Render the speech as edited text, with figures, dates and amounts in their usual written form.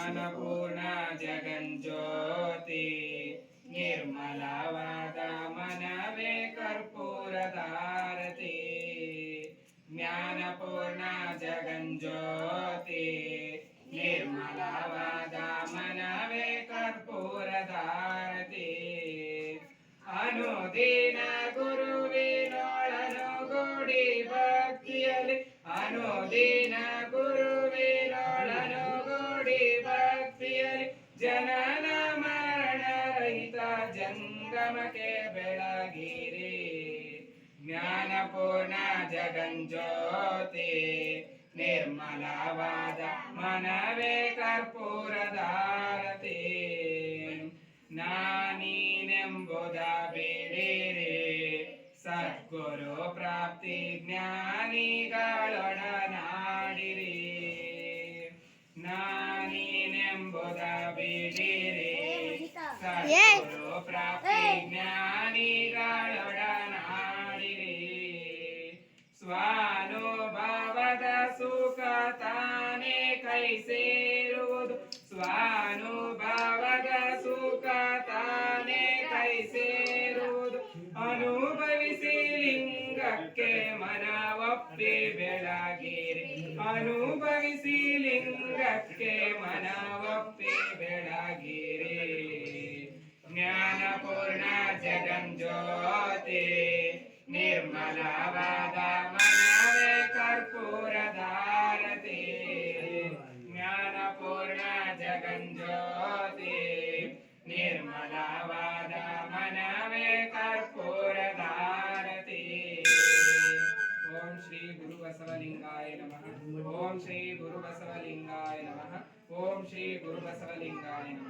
ಜ್ಞಾನಪೂರ್ಣ ಜಗಜ್ಯೋತಿ ನಿರ್ಮಲವಾದ ಮನವೇ ಕರ್ಪೂರದಾರತಿ ಜ್ಞಾನಪೂರ್ಣ ಜಗಜ್ಯೋತಿ ನಿರ್ಮಲವಾದ ಮನವೇ ಕರ್ಪೂರದಾರತಿ ಅನುದಿನ ಗುರುವಿನೊಳನು ಗುಡಿ ಭಕ್ತಿಯಲ್ಲಿ ಅನುದಿನ ಗುರುವಿನೊಳನು ಗುಡಿ ಭಕ್ತಿಯಲ್ಲಿ ಜನನ ಮರಣ ರಹಿತ ಜಂಗಮಕ್ಕೆ ಬೆಳಗಿರಿ ಜ್ಞಾನಪೂರ್ಣ ಜಗಜ್ಯೋತಿ ನಿರ್ಮಲವಾದ ಮನವೇ ಕರ್ಪೂರದಾರತಿ ನಾನೀನೆಂಬುದ ಬಿಡಿರಿ ಸದ್ಗುರು ಪ್ರಾಪ್ತಿ ಜ್ಞಾನಿಗಳೊಡನಾಡಿರಿ ನಾನೀನೆಂಬುದ ಬಿಡಿರಿ ಸದ್ಗುರು ಪ್ರಾಪ್ತಿ ಜ್ಞಾನಿಗಳೊಡನಾಡಿರಿ ಸ್ವಾನುಭವದ ಸುಖ ತಾನೇ ಕೈ ಸೇರುವುದು ಸ್ವಾನುಭವದ ಸುಖ ತಾನೇ ಕೈ ಸೇರುವುದು ಅನುಭವಿಸಿ ಲಿಂಗಕ್ಕೆ ಮನವೊಪ್ಪಿ ಬೆಳಗಿರಿ ಅನುಭವಿಸಿ ಲಿಂಗಕ್ಕೆ ಮನವೊಪ್ಪಿ ಬೆಳಗಿರಿ ಜ್ಞಾನಪೂರ್ಣ ಜಗಜ್ಯೋತಿ ನಿರ್ಮಲವಾದ ಮನವೇ ಕರ್ಪೂರದಾರತಿ ಜ್ಞಾನಪೂರ್ಣ ಜಗಜ್ಯೋತಿ ನಿರ್ಮಲವಾದ ಮನವೇ ಕರ್ಪೂರದಾರತಿ ಓಂ ಶ್ರೀ ಗುರು ಬಸವಲಿಂಗಾಯ ನಮಃ ಓಂ ಶ್ರೀ ಗುರು ಬಸವಲಿಂಗಾಯ ನಮಃ ಓಂ ಶ್ರೀ ಗುರು ಬಸವಲಿಂಗಾಯ ನಮಃ